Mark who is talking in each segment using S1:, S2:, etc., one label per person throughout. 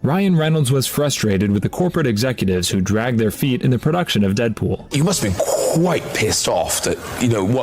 S1: Ryan Reynolds was frustrated with the corporate executives who dragged their feet in the production of Deadpool.
S2: You must have been quite pissed off that,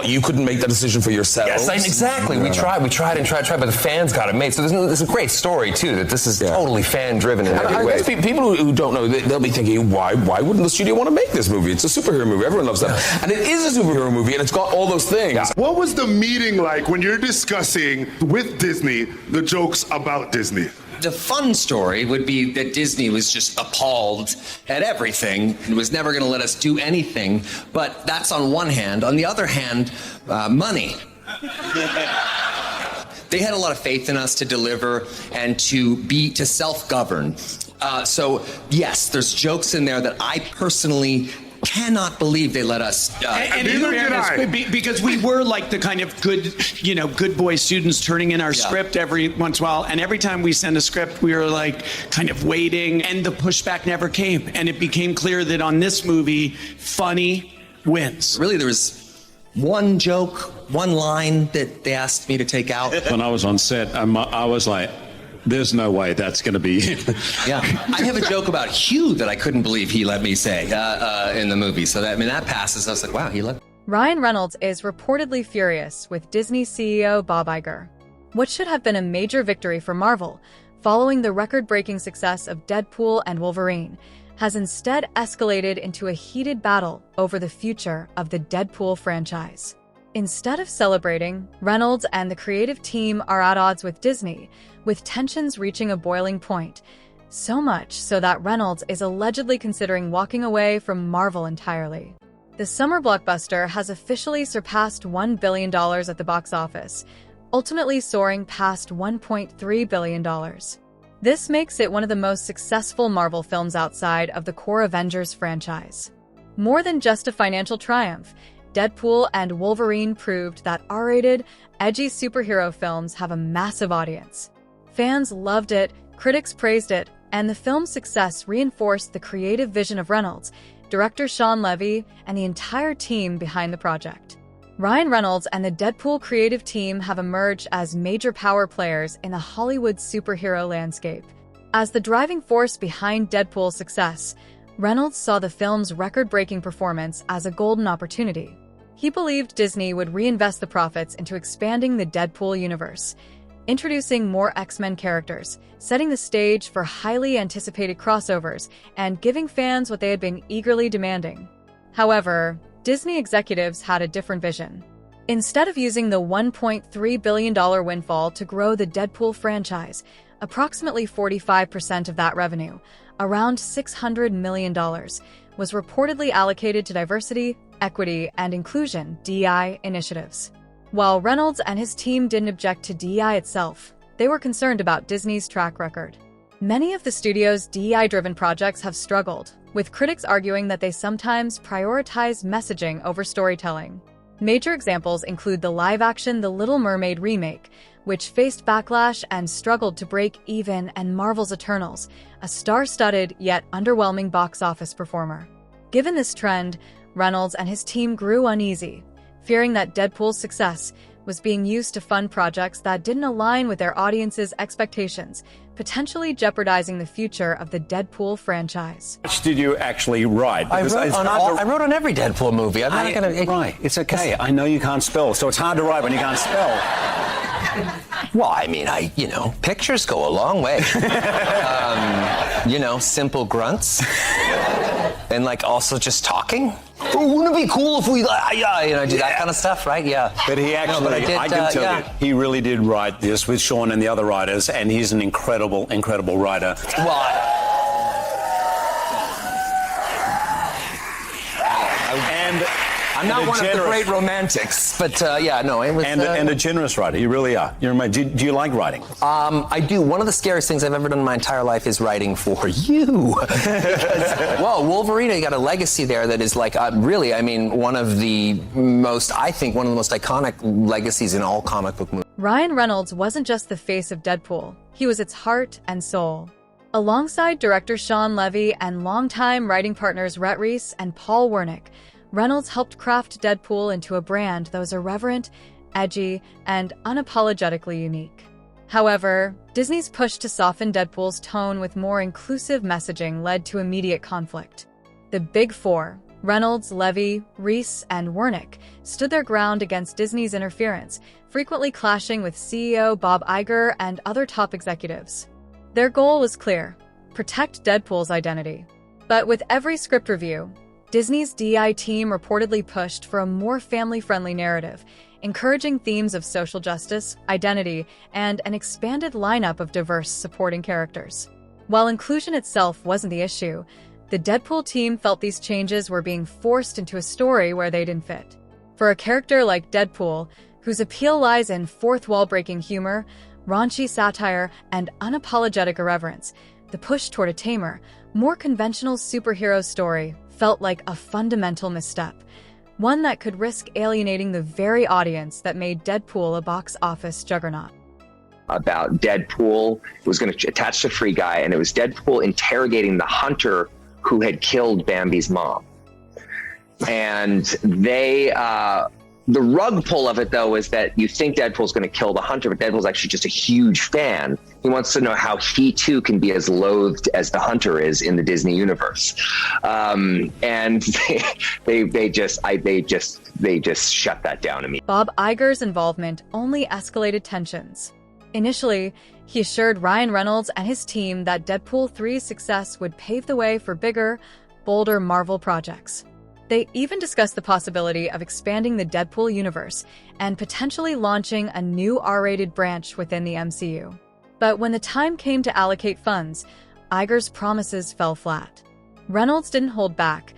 S2: you couldn't make that decision for yourselves.
S3: Yes, exactly. We tried, but the fans got it made. So there's a great story, too, that this is totally fan-driven in every way.
S2: I guess people who don't know, they'll be thinking, why wouldn't the studio want to make this movie? It's a superhero movie. Everyone loves that. And it is a superhero movie, and it's got all those things.
S4: Yeah. What was the meeting like when you're discussing with Disney the jokes about Disney?
S5: The fun story would be that Disney was just appalled at everything and was never going to let us do anything. But that's on one hand. On the other hand, money. They had a lot of faith in us to deliver and to self-govern. So yes, there's jokes in there that I personally cannot believe they let us.
S6: And in fairness, because we were like the kind of good boy students turning in our script every once in a while, and every time we sent a script, we were like kind of waiting, and the pushback never came, and it became clear that on this movie, funny wins.
S5: Really, there was one joke, one line that they asked me to take out.
S7: When I was on set, I was like, there's no way that's going to be him.
S5: Yeah, I have a joke about Hugh that I couldn't believe he let me say in the movie. So that passes. I was like, wow, he let.
S8: Ryan Reynolds is reportedly furious with Disney CEO Bob Iger. What should have been a major victory for Marvel, following the record-breaking success of Deadpool and Wolverine, has instead escalated into a heated battle over the future of the Deadpool franchise. Instead of celebrating, Reynolds and the creative team are at odds with Disney, with tensions reaching a boiling point. So much so that Reynolds is allegedly considering walking away from Marvel entirely. The summer blockbuster has officially surpassed $1 billion at the box office, ultimately soaring past $1.3 billion. This makes it one of the most successful Marvel films outside of the core Avengers franchise. More than just a financial triumph, Deadpool and Wolverine proved that R-rated, edgy superhero films have a massive audience. Fans loved it, critics praised it, and the film's success reinforced the creative vision of Reynolds, director Shawn Levy, and the entire team behind the project. Ryan Reynolds and the Deadpool creative team have emerged as major power players in the Hollywood superhero landscape. As the driving force behind Deadpool's success, Reynolds saw the film's record-breaking performance as a golden opportunity. He believed Disney would reinvest the profits into expanding the Deadpool universe, introducing more X-Men characters, setting the stage for highly anticipated crossovers, and giving fans what they had been eagerly demanding. However, Disney executives had a different vision. Instead of using the $1.3 billion windfall to grow the Deadpool franchise, approximately 45% of that revenue, around $600 million, was reportedly allocated to diversity, equity, and inclusion (DEI) initiatives. While Reynolds and his team didn't object to DEI itself, they were concerned about Disney's track record. Many of the studio's DEI-driven projects have struggled, with critics arguing that they sometimes prioritize messaging over storytelling. Major examples include the live-action The Little Mermaid remake, which faced backlash and struggled to break even, and Marvel's Eternals, a star-studded yet underwhelming box office performer. Given this trend, Reynolds and his team grew uneasy, fearing that Deadpool's success was being used to fund projects that didn't align with their audience's expectations, potentially jeopardizing the future of the Deadpool franchise.
S7: How much did you actually write?
S3: I wrote on every Deadpool movie. I'm not going to...
S7: Right, it's okay. I know you can't spell, so it's hard to write when you can't spell.
S3: Well, I mean, pictures go a long way. Simple grunts. And, also just talking. Wouldn't it be cool if we, do that kind of stuff, right? Yeah.
S7: But he actually, I can tell you, he really did write this with Sean and the other writers, and he's an incredible, incredible writer.
S3: Well, I'm not one of the great romantics, but it was...
S7: And a generous writer, you really are. Do you like writing?
S3: I do. One of the scariest things I've ever done in my entire life is writing for you. Wolverine, you got a legacy there that is one of the most iconic legacies in all comic book movies.
S8: Ryan Reynolds wasn't just the face of Deadpool, he was its heart and soul. Alongside director Shawn Levy and longtime writing partners Rhett Reese and Paul Wernick, Reynolds helped craft Deadpool into a brand that was irreverent, edgy, and unapologetically unique. However, Disney's push to soften Deadpool's tone with more inclusive messaging led to immediate conflict. The Big Four, Reynolds, Levy, Reese, and Wernick, stood their ground against Disney's interference, frequently clashing with CEO Bob Iger and other top executives. Their goal was clear: protect Deadpool's identity. But with every script review, Disney's DI team reportedly pushed for a more family-friendly narrative, encouraging themes of social justice, identity, and an expanded lineup of diverse supporting characters. While inclusion itself wasn't the issue, the Deadpool team felt these changes were being forced into a story where they didn't fit. For a character like Deadpool, whose appeal lies in fourth-wall-breaking humor, raunchy satire, and unapologetic irreverence, the push toward a tamer, more conventional superhero story felt like a fundamental misstep, one that could risk alienating the very audience that made Deadpool a box office juggernaut.
S9: About Deadpool, it was going to attach to Free Guy, and it was Deadpool interrogating the hunter who had killed Bambi's mom. And the rug pull of it, though, is that you think Deadpool's going to kill the hunter, but Deadpool's actually just a huge fan. He wants to know how he too can be as loathed as the hunter is in the Disney universe. And they just shut that down immediately.
S8: Bob Iger's involvement only escalated tensions. Initially, he assured Ryan Reynolds and his team that Deadpool 3's success would pave the way for bigger, bolder Marvel projects. They even discussed the possibility of expanding the Deadpool universe and potentially launching a new R-rated branch within the MCU. But when the time came to allocate funds, Iger's promises fell flat. Reynolds didn't hold back.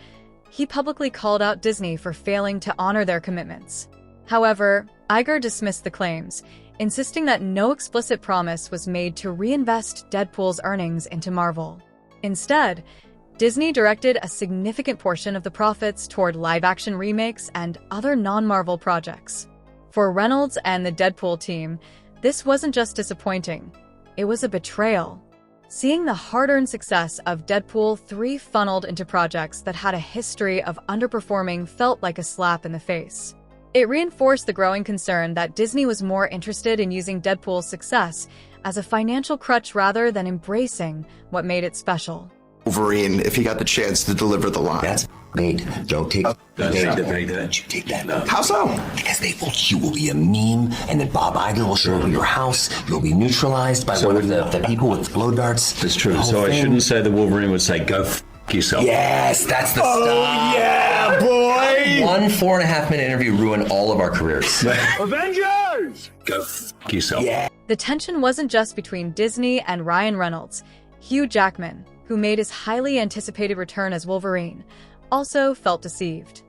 S8: He publicly called out Disney for failing to honor their commitments. However, Iger dismissed the claims, insisting that no explicit promise was made to reinvest Deadpool's earnings into Marvel. Instead, Disney directed a significant portion of the profits toward live-action remakes and other non-Marvel projects. For Reynolds and the Deadpool team, this wasn't just disappointing, it was a betrayal. Seeing the hard-earned success of Deadpool 3 funneled into projects that had a history of underperforming felt like a slap in the face. It reinforced the growing concern that Disney was more interested in using Deadpool's success as a financial crutch rather than embracing what made it special.
S10: Wolverine, if he got the chance to deliver the line.
S11: That's bait. Don't take don't you take that.
S10: How so?
S11: Because you will be a meme, and then Bob Iger will show up at your house. You'll be neutralized by one of the people with blow darts.
S7: That's true. So I shouldn't say the Wolverine would say, go f*** yourself.
S11: Yes, that's the stuff.
S10: Oh, yeah, boy!
S11: One 4.5-minute interview ruined all of our careers.
S10: Avengers!
S7: Go f*** yourself.
S11: Yeah.
S8: The tension wasn't just between Disney and Ryan Reynolds. Hugh Jackman, who made his highly anticipated return as Wolverine, also felt deceived.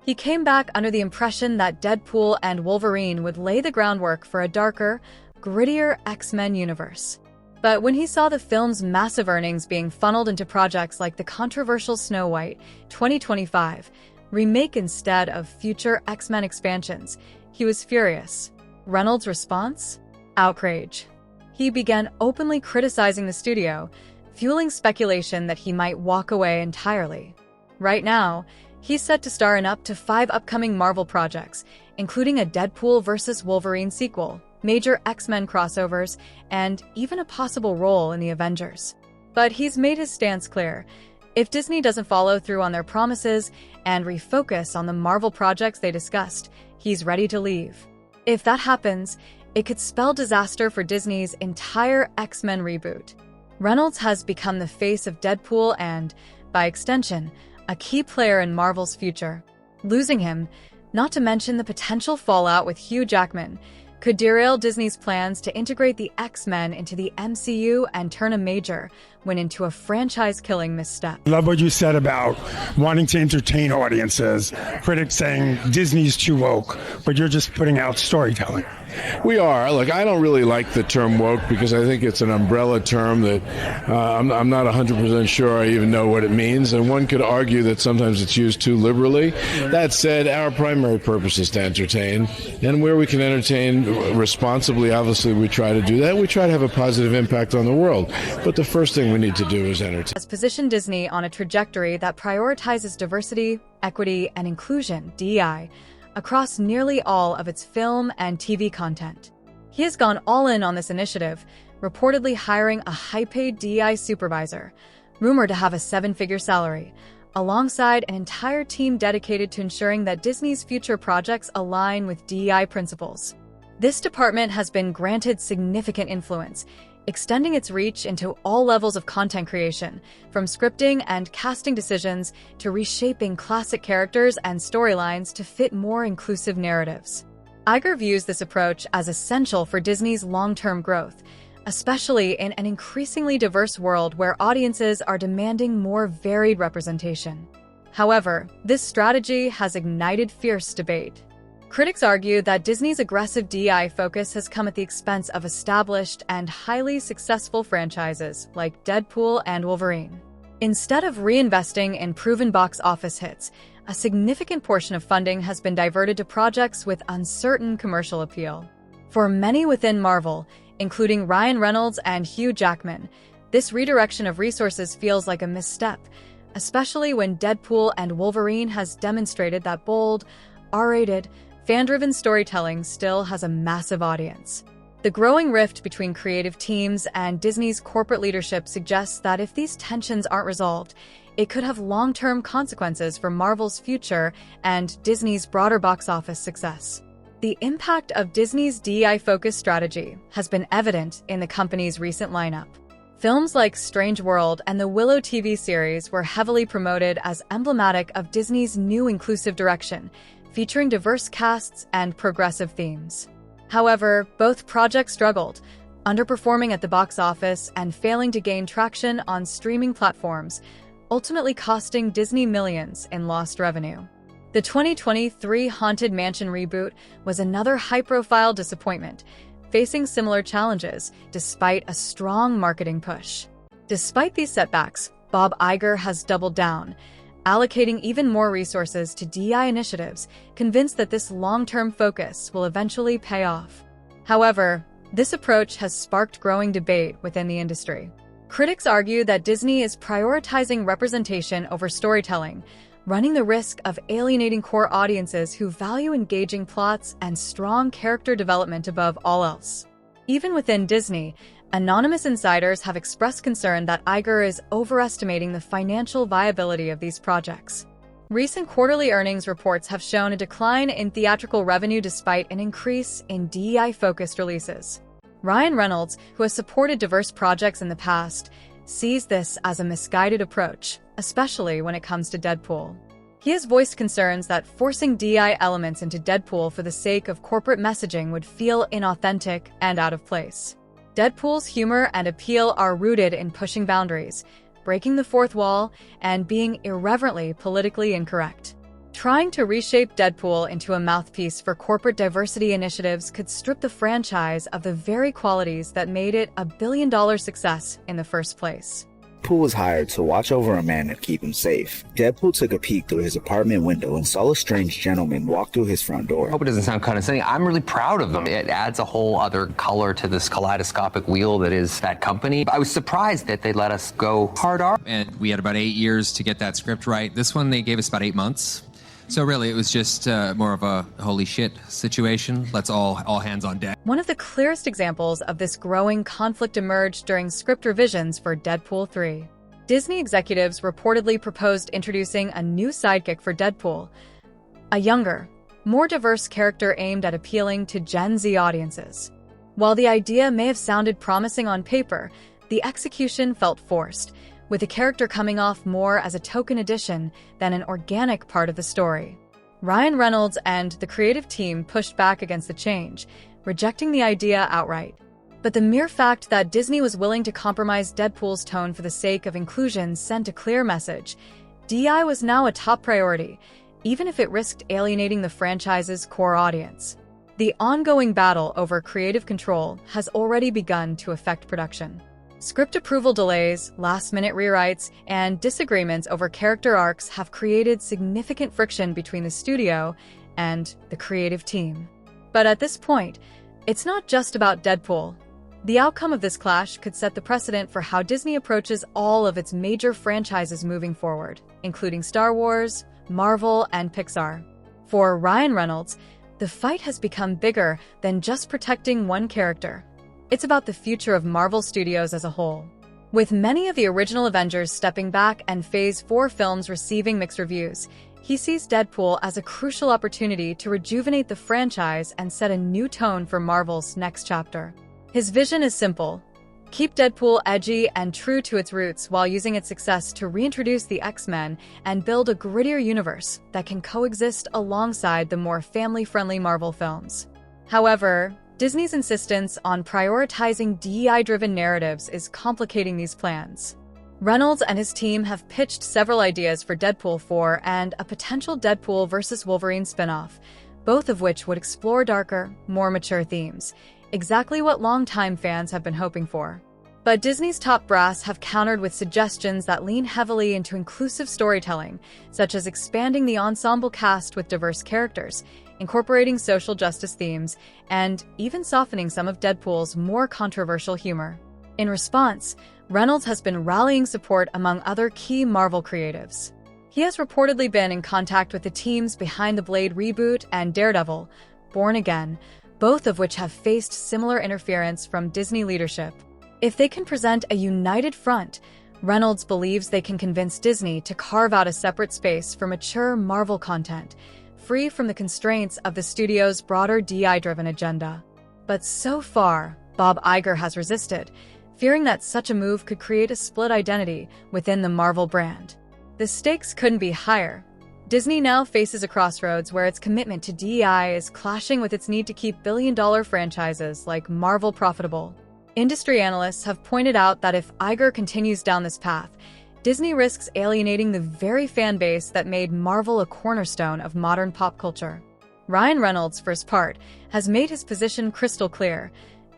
S8: He came back under the impression that Deadpool and Wolverine would lay the groundwork for a darker, grittier X-Men universe. But when he saw the film's massive earnings being funneled into projects like the controversial Snow White 2025 remake instead of future X-Men expansions, he was furious. Reynolds' response? Outrage. He began openly criticizing the studio, fueling speculation that he might walk away entirely. Right now, he's set to star in up to 5 upcoming Marvel projects, including a Deadpool vs. Wolverine sequel, major X-Men crossovers, and even a possible role in the Avengers. But he's made his stance clear. If Disney doesn't follow through on their promises and refocus on the Marvel projects they discussed, he's ready to leave. If that happens, it could spell disaster for Disney's entire X-Men reboot. Reynolds has become the face of Deadpool and, by extension, a key player in Marvel's future. Losing him, not to mention the potential fallout with Hugh Jackman, could derail Disney's plans to integrate the X-Men into the MCU and turn a major went into a franchise-killing misstep.
S12: Love what you said about wanting to entertain audiences. Critics saying Disney's too woke, but you're just putting out storytelling.
S13: We are. Look, I don't really like the term woke because I think it's an umbrella term that I'm not 100% sure I even know what it means, and one could argue that sometimes it's used too liberally. That said, our primary purpose is to entertain, and where we can entertain responsibly, obviously we try to do that. We try to have a positive impact on the world, but the first thing we need to do is entertain.
S8: Has positioned Disney on a trajectory that prioritizes diversity, equity, and inclusion, DEI, across nearly all of its film and TV content. He has gone all in on this initiative, reportedly hiring a high-paid DEI supervisor, rumored to have a 7-figure salary, alongside an entire team dedicated to ensuring that Disney's future projects align with DEI principles. This department has been granted significant influence, extending its reach into all levels of content creation, from scripting and casting decisions to reshaping classic characters and storylines to fit more inclusive narratives. Iger views this approach as essential for Disney's long-term growth, especially in an increasingly diverse world where audiences are demanding more varied representation. However, this strategy has ignited fierce debate. Critics argue that Disney's aggressive DEI focus has come at the expense of established and highly successful franchises like Deadpool and Wolverine. Instead of reinvesting in proven box office hits, a significant portion of funding has been diverted to projects with uncertain commercial appeal. For many within Marvel, including Ryan Reynolds and Hugh Jackman, this redirection of resources feels like a misstep, especially when Deadpool and Wolverine has demonstrated that bold, R-rated, fan-driven storytelling still has a massive audience. The growing rift between creative teams and Disney's corporate leadership suggests that if these tensions aren't resolved, it could have long-term consequences for Marvel's future and Disney's broader box office success. The impact of Disney's DEI-focused strategy has been evident in the company's recent lineup. Films like Strange World and the Willow TV series were heavily promoted as emblematic of Disney's new inclusive direction, featuring diverse casts and progressive themes. However, both projects struggled, underperforming at the box office and failing to gain traction on streaming platforms, ultimately costing Disney millions in lost revenue. The 2023 Haunted Mansion reboot was another high-profile disappointment, facing similar challenges despite a strong marketing push. Despite these setbacks, Bob Iger has doubled down, allocating even more resources to DEI initiatives, convinced that this long-term focus will eventually pay off. However, this approach has sparked growing debate within the industry. Critics argue that Disney is prioritizing representation over storytelling, running the risk of alienating core audiences who value engaging plots and strong character development above all else. Even within Disney, anonymous insiders have expressed concern that Iger is overestimating the financial viability of these projects. Recent quarterly earnings reports have shown a decline in theatrical revenue despite an increase in DEI-focused releases. Ryan Reynolds, who has supported diverse projects in the past, sees this as a misguided approach, especially when it comes to Deadpool. He has voiced concerns that forcing DEI elements into Deadpool for the sake of corporate messaging would feel inauthentic and out of place. Deadpool's humor and appeal are rooted in pushing boundaries, breaking the fourth wall, and being irreverently politically incorrect. Trying to reshape Deadpool into a mouthpiece for corporate diversity initiatives could strip the franchise of the very qualities that made it a billion-dollar success in the first place.
S14: Deadpool was hired to watch over a man and keep him safe. Deadpool took a peek through his apartment window and saw a strange gentleman walk through his front door.
S15: I hope it doesn't sound condescending. I'm really proud of them. It adds a whole other color to this kaleidoscopic wheel that is that company. I was surprised that they let us go hard R.
S16: And we had about 8 years to get that script right. This one, they gave us about 8 months. So really, it was just more of a holy shit situation. Let's all hands on deck.
S8: One of the clearest examples of this growing conflict emerged during script revisions for Deadpool 3. Disney executives reportedly proposed introducing a new sidekick for Deadpool, a younger, more diverse character aimed at appealing to Gen Z audiences. While the idea may have sounded promising on paper, the execution felt forced, with the character coming off more as a token addition than an organic part of the story. Ryan Reynolds and the creative team pushed back against the change, rejecting the idea outright. But the mere fact that Disney was willing to compromise Deadpool's tone for the sake of inclusion sent a clear message. DEI was now a top priority, even if it risked alienating the franchise's core audience. The ongoing battle over creative control has already begun to affect production. Script approval delays, last-minute rewrites, and disagreements over character arcs have created significant friction between the studio and the creative team. But at this point, it's not just about Deadpool. The outcome of this clash could set the precedent for how Disney approaches all of its major franchises moving forward, including Star Wars, Marvel, and Pixar. For Ryan Reynolds, the fight has become bigger than just protecting one character. It's about the future of Marvel Studios as a whole. With many of the original Avengers stepping back and Phase 4 films receiving mixed reviews, he sees Deadpool as a crucial opportunity to rejuvenate the franchise and set a new tone for Marvel's next chapter. His vision is simple: keep Deadpool edgy and true to its roots while using its success to reintroduce the X-Men and build a grittier universe that can coexist alongside the more family-friendly Marvel films. However, Disney's insistence on prioritizing DEI-driven narratives is complicating these plans. Reynolds and his team have pitched several ideas for Deadpool 4 and a potential Deadpool vs. Wolverine spin-off, both of which would explore darker, more mature themes, exactly what longtime fans have been hoping for. But Disney's top brass have countered with suggestions that lean heavily into inclusive storytelling, such as expanding the ensemble cast with diverse characters, incorporating social justice themes, and even softening some of Deadpool's more controversial humor. In response, Reynolds has been rallying support among other key Marvel creatives. He has reportedly been in contact with the teams behind the Blade reboot and Daredevil, Born Again, both of which have faced similar interference from Disney leadership. If they can present a united front, Reynolds believes they can convince Disney to carve out a separate space for mature Marvel content, free from the constraints of the studio's broader DI-driven agenda. But so far, Bob Iger has resisted, fearing that such a move could create a split identity within the Marvel brand. The stakes couldn't be higher. Disney now faces a crossroads where its commitment to DEI is clashing with its need to keep billion-dollar franchises like Marvel profitable. Industry analysts have pointed out that if Iger continues down this path, Disney risks alienating the very fan base that made Marvel a cornerstone of modern pop culture. Ryan Reynolds, for his part, has made his position crystal clear.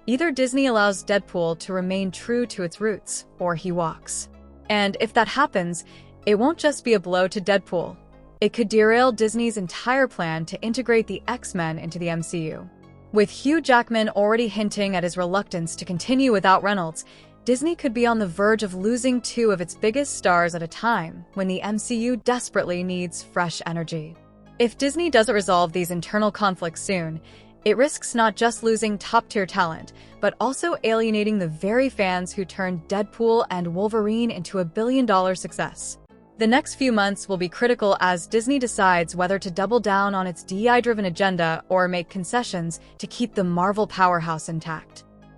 S8: Either Disney allows Deadpool to remain true to its roots, or he walks. And if that happens, it won't just be a blow to Deadpool. It could derail Disney's entire plan to integrate the X-Men into the MCU. With Hugh Jackman already hinting at his reluctance to continue without Reynolds, Disney could be on the verge of losing two of its biggest stars at a time when the MCU desperately needs fresh energy. If Disney doesn't resolve these internal conflicts soon, it risks not just losing top-tier talent, but also alienating the very fans who turned Deadpool and Wolverine into a billion-dollar success. The next few months will be critical as Disney decides whether to double down on its DEI-driven agenda or make concessions to keep the Marvel powerhouse intact.